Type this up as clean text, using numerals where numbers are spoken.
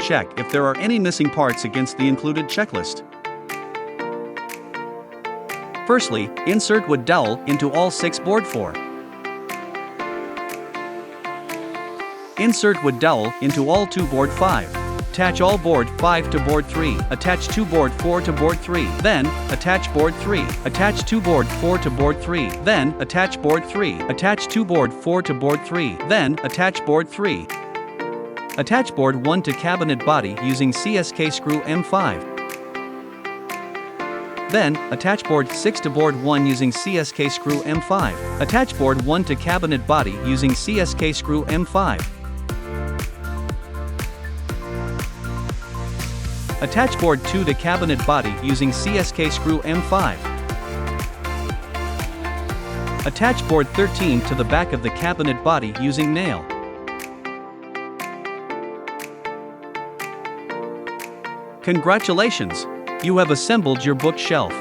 check if there are any missing parts against the included checklist. Firstly, insert wood dowel into all 6 board 4. Insert wood dowel into all 2 board 5. Attach all board 5 to board 3. Attach 2 board 4 to board 3. Then, attach board 3. Attach 2 board 4 to board 3. Then, attach board 3. Attach 2 board 4 to board 3. Then, attach board 3. Attach board 1 to cabinet body using CSK screw M5. Then, attach board 6 to board 1 using CSK screw M5. Attach board 1 to cabinet body using CSK screw M5. Attach board 2 to cabinet body using CSK screw M5. Attach board 13 to the back of the cabinet body using nail. Congratulations! You have assembled your bookshelf.